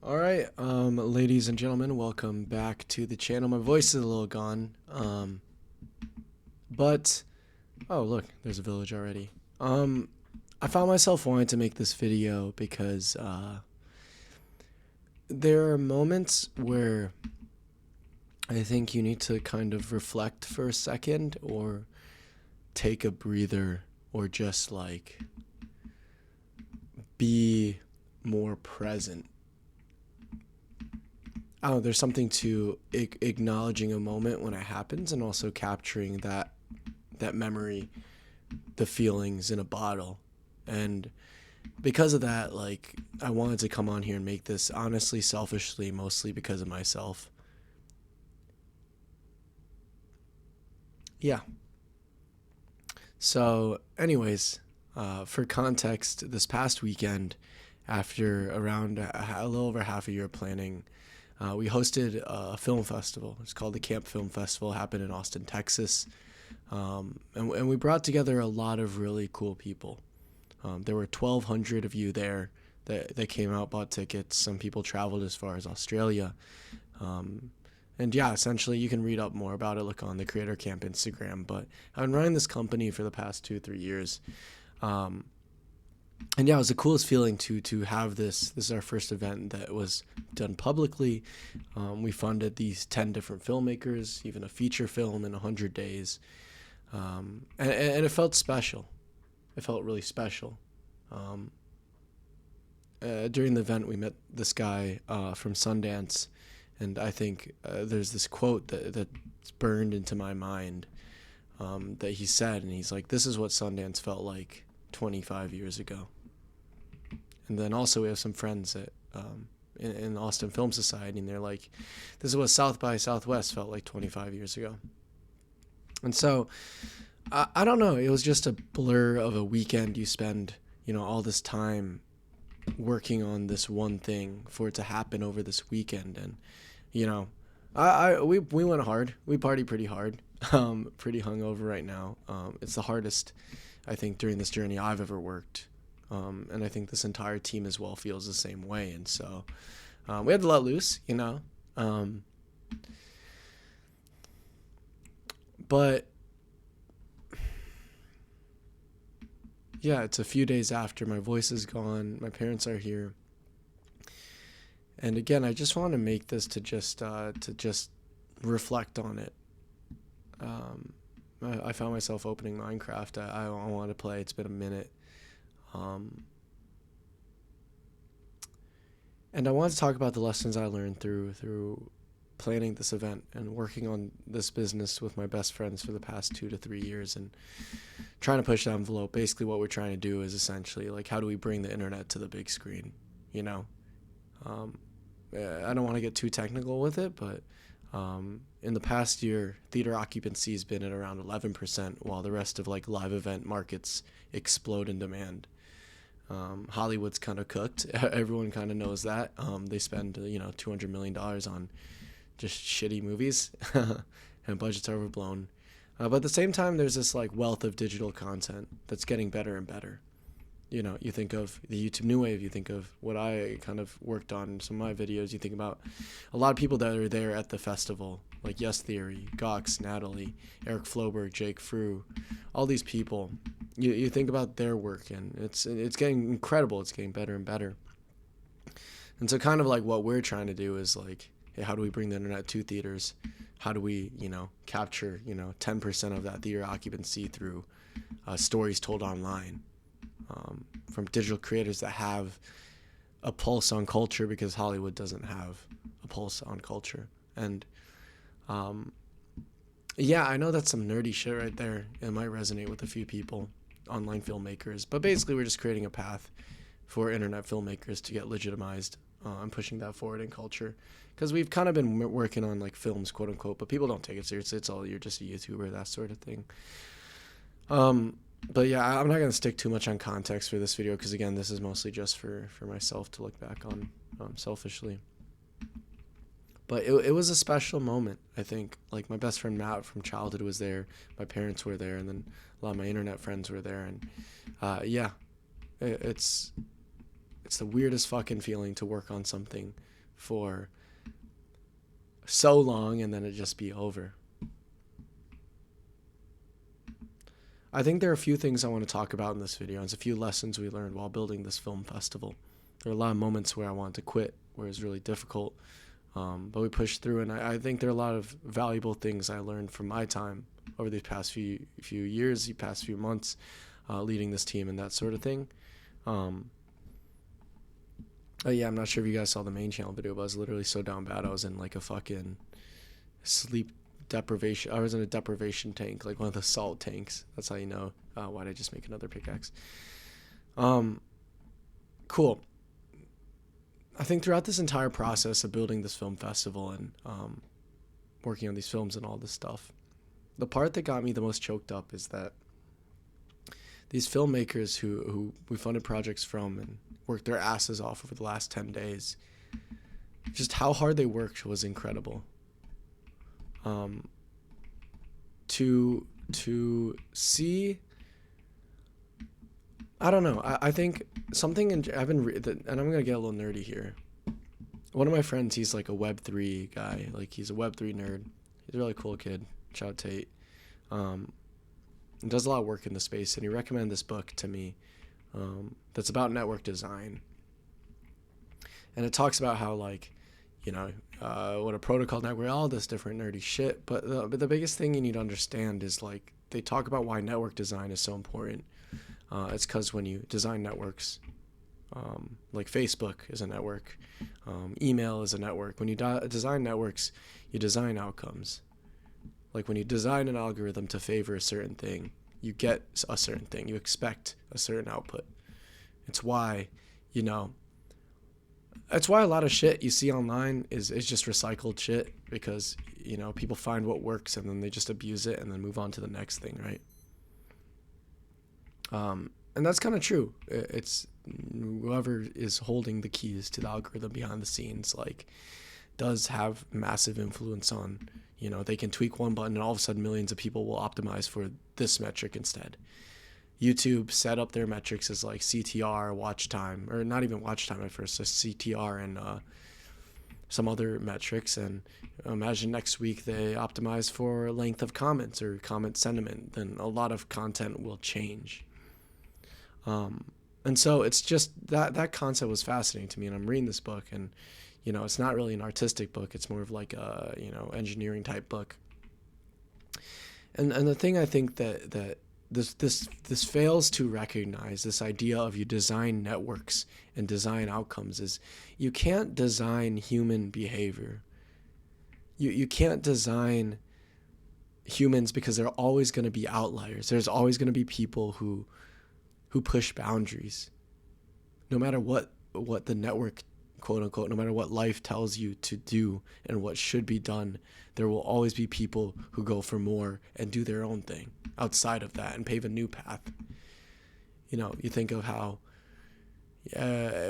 Alright, ladies and gentlemen, welcome back to the channel. My voice is a little gone, but, oh look, there's a village already. I found myself wanting to make this video because, there are moments where I think you need to kind of reflect for a second or take a breather or just like be more present. I don't know, there's something to acknowledging a moment when it happens and also capturing that memory, the feelings in a bottle. And because of that, like, I wanted to come on here and make this honestly, selfishly, mostly because of myself. Yeah. So, anyways, for context, this past weekend, after around a little over half a year of planning, we hosted a film festival. It's called the Camp Film Festival. It happened in Austin, Texas. And we brought together a lot of really cool people. There were 1,200 of you there that came out, bought tickets. Some people traveled as far as Australia. And yeah, essentially, you can read up more about it. Look on the Creator Camp Instagram. But I've been running this company for the past 2-3 years. And yeah, it was the coolest feeling to have this. This is our first event that was done publicly. We funded these 10 different filmmakers, even a feature film in 100 days. And it felt special. It felt really special. During the event, we met this guy from Sundance. And I think there's this quote that's burned into my mind that he said. And he's like, this is what Sundance felt like 25 years ago. And then also we have some friends that in Austin Film Society, and they're like, this is what South by Southwest felt like 25 years ago. And so I don't know, it was just a blur of a weekend. You spend, all this time working on this one thing for it to happen over this weekend. And, we went hard. We partied pretty hard, pretty hungover right now. It's the hardest, I think, during this journey I've ever worked. And I think this entire team as well feels the same way. And so we had to let loose, but yeah, it's a few days after. My voice is gone. My parents are here. And again, I just want to make this to just reflect on it. I found myself opening Minecraft. I want to play. It's been a minute. And I wanted to talk about the lessons I learned through planning this event and working on this business with my best friends for the past 2 to 3 years and trying to push the envelope. Basically, what we're trying to do is essentially like, how do we bring the internet to the big screen? I don't want to get too technical with it, but in the past year, theater occupancy has been at around 11%, while the rest of like live event markets explode in demand. Hollywood's kind of cooked. Everyone kind of knows that. They spend, $200 million on just shitty movies and budgets are overblown. But at the same time, there's this like wealth of digital content that's getting better and better. You think of the YouTube New Wave, you think of what I kind of worked on in some of my videos, you think about a lot of people that are there at the festival, like Yes Theory, Gox, Natalie, Eric Floberg, Jake Frew, all these people. You think about their work, and it's getting incredible. It's getting better and better. And so kind of like what we're trying to do is like, hey, how do we bring the internet to theaters? How do we, capture, 10% of that theater occupancy through stories told online? From digital creators that have a pulse on culture, because Hollywood doesn't have a pulse on culture. And yeah, I know that's some nerdy shit right there. It might resonate with a few people, online filmmakers, but basically we're just creating a path for internet filmmakers to get legitimized and pushing that forward in culture, because we've kind of been working on like films, quote unquote, but people don't take it seriously. It's all, you're just a YouTuber, that sort of thing. But yeah, I'm not going to stick too much on context for this video, because again, this is mostly just for myself to look back on selfishly. But it was a special moment, I think. Like, my best friend Matt from childhood was there, my parents were there, and then a lot of my internet friends were there. And yeah, it's the weirdest fucking feeling to work on something for so long and then it just be over. I think there are a few things I want to talk about in this video. There's a few lessons we learned while building this film festival. There are a lot of moments where I wanted to quit, where it was really difficult, but we pushed through, and I think there are a lot of valuable things I learned from my time over these past few years, the past few months, leading this team and that sort of thing. Yeah, I'm not sure if you guys saw the main channel video, but I was literally so down bad. I was in like a fucking sleep deprivation. I was in a deprivation tank, like one of the salt tanks. That's how you know. Why'd I just make another pickaxe? Cool. I think throughout this entire process of building this film festival and working on these films and all this stuff, the part that got me the most choked up is that these filmmakers who we funded projects from and worked their asses off over the last 10 days, just how hard they worked was incredible. To see, I don't know, I think something I've been and I'm gonna get a little nerdy here. One of my friends, he's like a Web3 guy, like he's a Web3 nerd. He's a really cool kid. Shout out Tate. He does a lot of work in the space, and he recommended this book to me that's about network design. And it talks about how, like, you know, what a protocol network, all this different nerdy shit. But the biggest thing you need to understand is, like, they talk about why network design is so important. It's because when you design networks, like Facebook is a network, email is a network. When you design networks, you design outcomes. Like when you design an algorithm to favor a certain thing, you get a certain thing. You expect a certain output. It's why, you know, that's why a lot of shit you see online is just recycled shit, because, you know, people find what works and then they just abuse it and then move on to the next thing, right? And that's kind of true. It's whoever is holding the keys to the algorithm behind the scenes, like, does have massive influence on, you know, they can tweak one button and all of a sudden millions of people will optimize for this metric instead. YouTube set up their metrics as like CTR, watch time, or not even watch time at first, just CTR and some other metrics. And imagine next week they optimize for length of comments or comment sentiment, then a lot of content will change. And so it's just that concept was fascinating to me, and I'm reading this book, and, you know, it's not really an artistic book. It's more of like a, you know, engineering type book. And the thing I think that this fails to recognize, this idea of you design networks and design outcomes, is you can't design human behavior. You can't design humans, because there are always going to be outliers. There's always going to be people who push boundaries. No matter what the network, quote unquote, no matter what life tells you to do and what should be done, there will always be people who go for more and do their own thing outside of that and pave a new path. You know, you think of how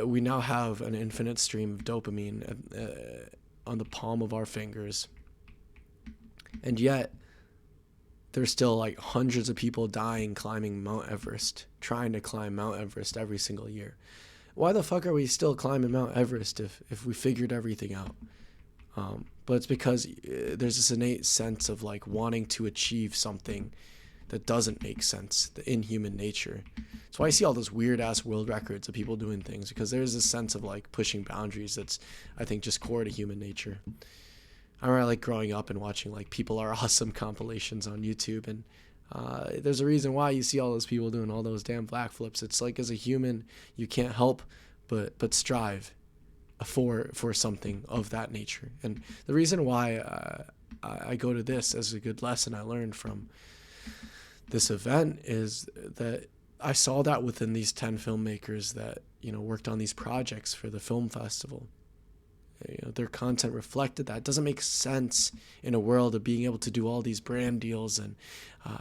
we now have an infinite stream of dopamine on the palm of our fingers, and yet there's still like hundreds of people dying climbing Mount Everest, trying to climb Mount Everest every single year. Why the fuck are we still climbing Mount Everest if we figured everything out? But it's because there's this innate sense of like wanting to achieve something that doesn't make sense in human nature. That's why I see all those weird ass world records of people doing things, because there's this sense of like pushing boundaries that's, I think, just core to human nature. I remember like growing up and watching like People Are Awesome compilations on YouTube, and there's a reason why you see all those people doing all those damn backflips. It's like, as a human, you can't help but strive for something of that nature. And the reason why I go to this as a good lesson I learned from this event is that I saw that within these 10 filmmakers that, you know, worked on these projects for the film festival. You know, their content reflected that. It doesn't make sense in a world of being able to do all these brand deals and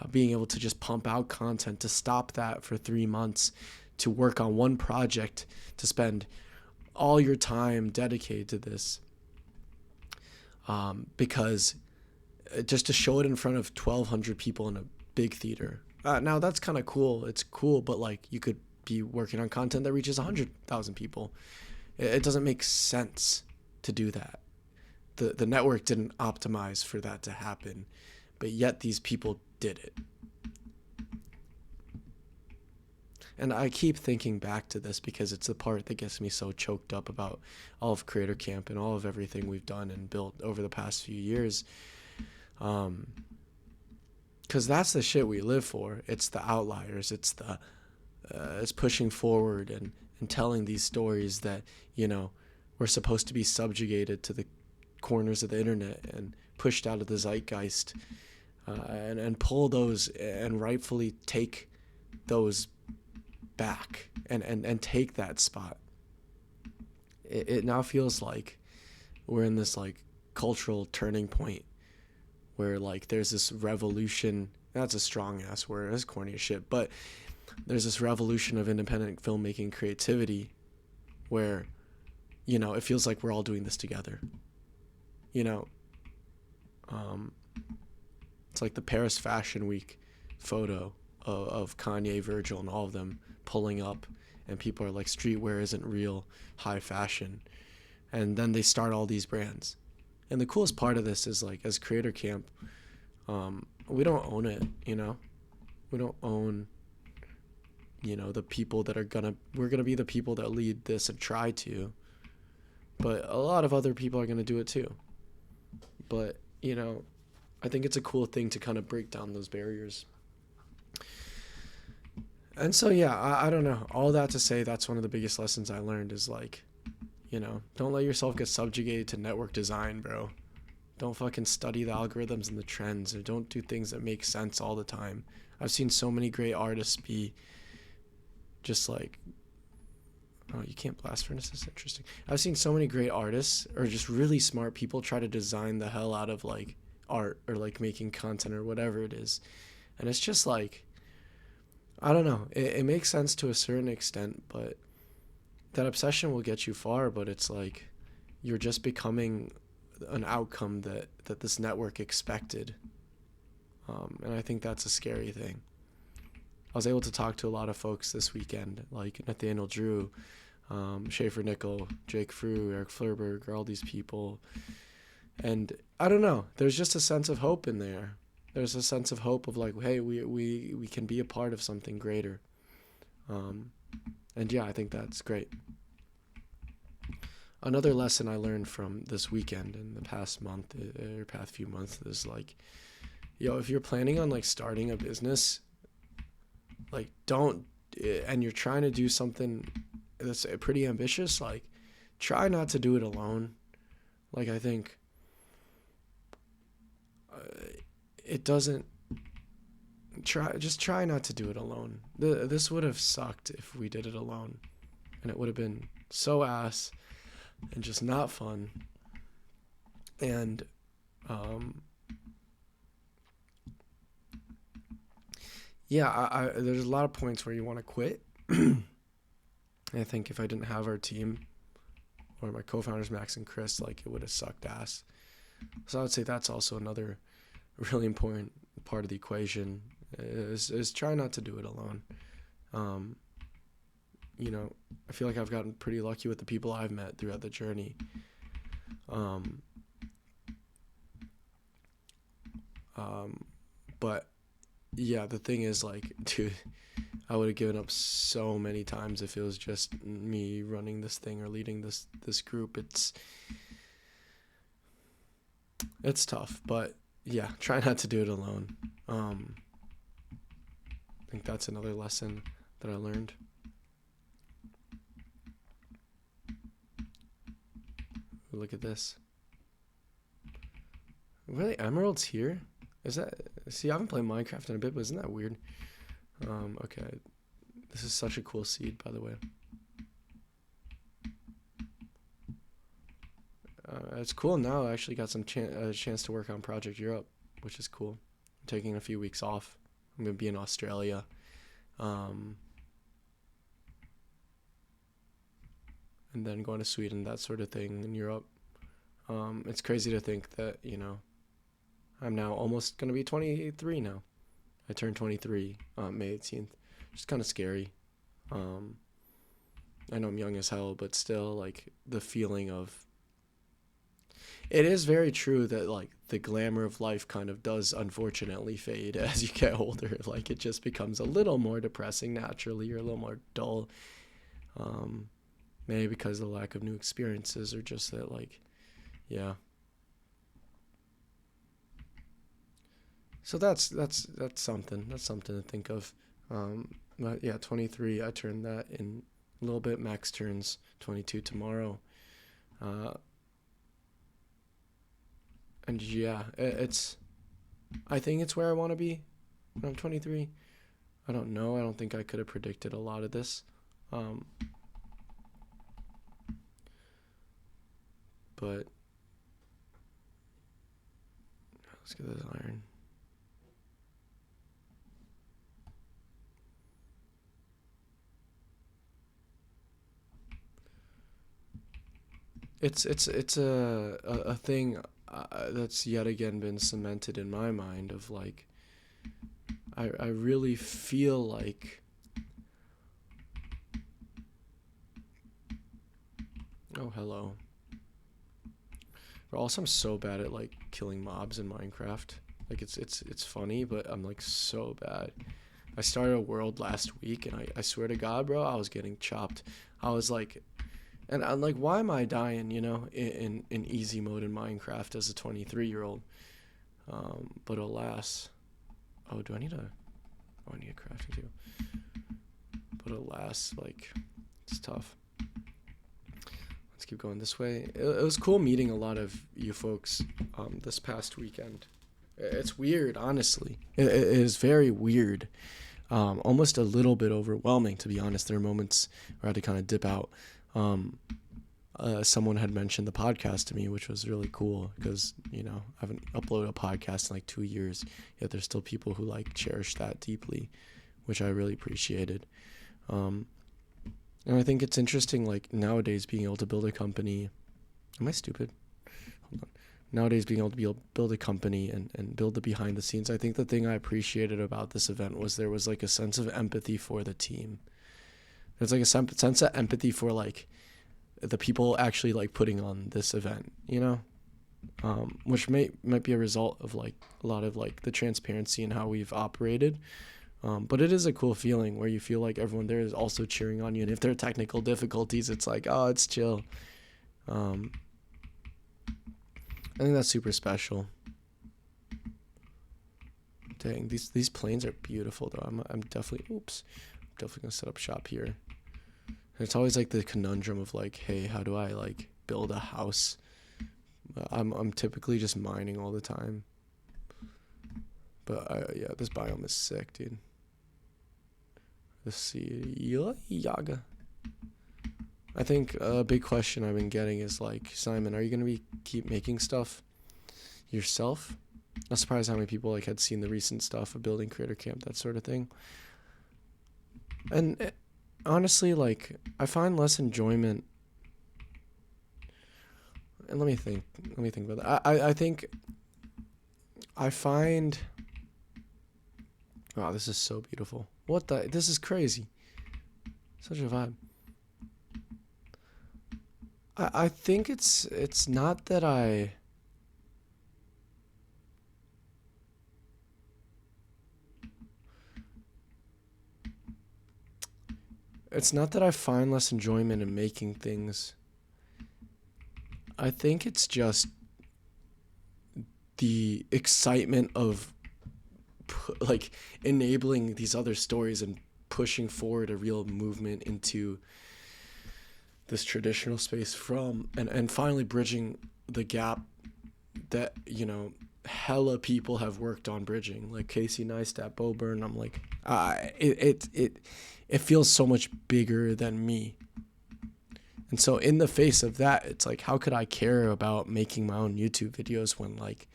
being able to just pump out content, to stop that for 3 months, to work on one project, to spend all your time dedicated to this, because just to show it in front of 1,200 people in a big theater. Now that's kind of cool. It's cool, but like, you could be working on content that reaches 100,000 people. It doesn't make sense to do that. The network didn't optimize for that to happen, but yet these people did it. And I keep thinking back to this because it's the part that gets me so choked up about all of Creator Camp and all of everything we've done and built over the past few years. Because that's the shit we live for. It's the outliers. It's it's pushing forward and telling these stories that, we're supposed to be subjugated to the corners of the internet and pushed out of the zeitgeist, and pull those and rightfully take those back and take that spot. It now feels like we're in this like cultural turning point where like there's this revolution. That's a strong ass word. That's corny as shit. But there's this revolution of independent filmmaking creativity where, it feels like we're all doing this together. It's like the Paris Fashion Week photo of Kanye, Virgil, and all of them pulling up, and people are like, streetwear isn't real high fashion. And then they start all these brands. And the coolest part of this is like, as Creator Camp, we don't own it, we don't own, the people that we're going to be the people that lead this and try to, but a lot of other people are going to do it too. But, I think it's a cool thing to kind of break down those barriers. And so, yeah, I don't know. All that to say, that's one of the biggest lessons I learned is like, don't let yourself get subjugated to network design, bro. Don't fucking study the algorithms and the trends, or don't do things that make sense all the time. I've seen so many great artists be just like, oh, you can't blast furnaces? Interesting. I've seen so many great artists or just really smart people try to design the hell out of like art or like making content or whatever it is. And it's just like, I don't know. It makes sense to a certain extent, but that obsession will get you far. But it's like you're just becoming an outcome that this network expected. And I think that's a scary thing. I was able to talk to a lot of folks this weekend, like Nathaniel Drew, Schaefer Nickel, Jake Frew, Eric Flurberg, all these people. And I don't know. There's just a sense of hope in there. There's a sense of hope of like, hey, we can be a part of something greater. And yeah, I think that's great. Another lesson I learned from this weekend and the past month or past few months is like, if you're planning on like starting a business, like and you're trying to do something that's pretty ambitious, like try not to do it alone. Like I think it doesn't try not to do it alone. This would have sucked if we did it alone, and it would have been so ass and just not fun. And yeah, there's a lot of points where you want to quit. I think if I didn't have our team or my co-founders Max and Chris, like it would have sucked ass. So I would say that's also another really important part of the equation is try not to do it alone. I feel like I've gotten pretty lucky with the people I've met throughout the journey. But yeah, the thing is like, dude, I would have given up so many times if it was just me running this thing or leading this group. It's tough, but yeah, try not to do it alone. I think that's another lesson that I learned. Look at this. Really, emeralds here? Is that... See, I haven't played Minecraft in a bit, but isn't that weird? Okay. This is such a cool seed, by the way. It's cool now. I actually got some chance to work on Project Europe, which is cool. I'm taking a few weeks off. I'm going to be in Australia. And then going to Sweden, that sort of thing in Europe. It's crazy to think that, I'm now almost going to be 23 now. I turned 23 May 18th. It's kind of scary. I know I'm young as hell, but still, like, the feeling of It is very true that like the glamour of life kind of does unfortunately fade as you get older. Like it just becomes a little more depressing naturally, or a little more dull. Um, Maybe because of the lack of new experiences, or just that like, yeah. So that's something. That's something to think of. But yeah, 23. I turned that in a little bit. Max turns 22 tomorrow. Uh, and yeah, it's. I think it's where I want to be when I'm 23. I don't know. I don't think I could have predicted a lot of this. Um, but let's get this iron. It's a thing that's yet again been cemented in my mind of like I really feel like, oh hello, but also I'm so bad at like killing mobs in Minecraft. Like it's funny, but I'm like so bad. I started a world last week, and I swear to God, bro, I was getting chopped. I was like, and I'm like, why am I dying? You know, in easy mode in Minecraft as a 23-year-old. But alas, oh, do I need a? Oh, I need a crafting too. But alas, like, it's tough. Let's keep going this way. It was cool meeting a lot of you folks this past weekend. It's weird, honestly. It is very weird. Almost a little bit overwhelming, to be honest. There are moments where I had to kind of dip out. Someone had mentioned the podcast to me, which was really cool because, you know, I haven't uploaded a podcast in like 2 years, yet there's still people who like cherish that deeply, which I really appreciated. And I think it's interesting, like nowadays being able to build a company. Am I stupid? Hold on. Nowadays being able to build a company and build the behind the scenes. I think the thing I appreciated about this event was there was like a sense of empathy for the team. There's like a sense of empathy for like the people actually like putting on this event, you know, which might be a result of like a lot of like the transparency and how we've operated. But it is a cool feeling where you feel like everyone there is also cheering on you, and if there are technical difficulties, it's like, oh, it's chill. I think that's super special. Dang, these planes are beautiful though. I'm definitely gonna set up shop here. And it's always like the conundrum of like, hey, how do I like build a house? I'm typically just mining all the time. But yeah, this biome is sick, dude. Let's see, Yaga. I think a big question I've been getting is like, Simon, are you gonna keep making stuff yourself? Not surprised how many people like had seen the recent stuff of building Creator Camp, that sort of thing. And honestly, like I find less enjoyment. And let me think about that. I think I find. Wow, this is so beautiful. What the? This is crazy. Such a vibe. I think it's not that I. It's not that I find less enjoyment in making things. I think it's just the excitement of like enabling these other stories and pushing forward a real movement into this traditional space from and finally bridging the gap that, you know, hella people have worked on bridging, like Casey Neistat, Bo Byrne. I'm like, it feels so much bigger than me. And so in the face of that, it's like, how could I care about making my own YouTube videos when like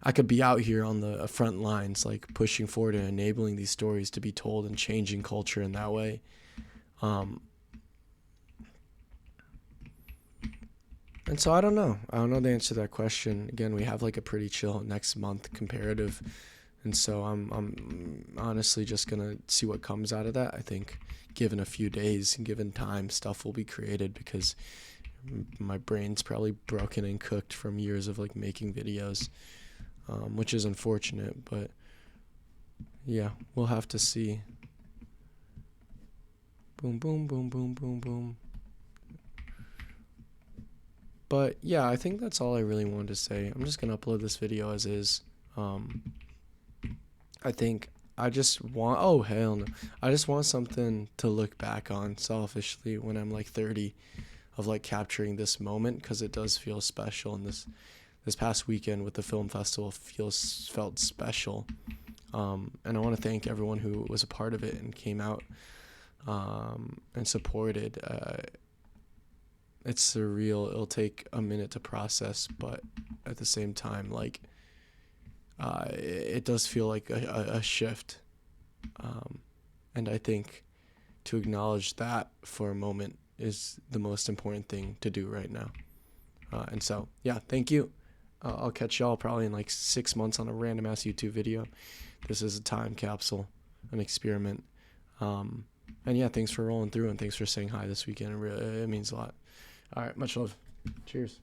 I could be out here on the front lines, like pushing forward and enabling these stories to be told and changing culture in that way. And so I don't know the answer to that question. Again, we have like a pretty chill next month comparative. And so I'm honestly just going to see what comes out of that. I think given a few days and given time, stuff will be created because my brain's probably broken and cooked from years of like making videos, which is unfortunate, but yeah, we'll have to see. Boom, boom, boom, boom, boom, boom. But yeah, I think that's all I really wanted to say. I'm just gonna upload this video as is. I think I just want, oh hell no, I just want something to look back on selfishly when I'm like 30, of like capturing this moment, because it does feel special. And this past weekend with the film festival felt special. And I want to thank everyone who was a part of it and came out and supported. It's surreal. It'll take a minute to process, but at the same time, like, it does feel like a shift. And I think to acknowledge that for a moment is the most important thing to do right now. And so, yeah, thank you. I'll catch y'all probably in like 6 months on a random ass YouTube video. This is a time capsule, an experiment. And yeah, thanks for rolling through and thanks for saying hi this weekend. It means a lot. All right, much love. Cheers.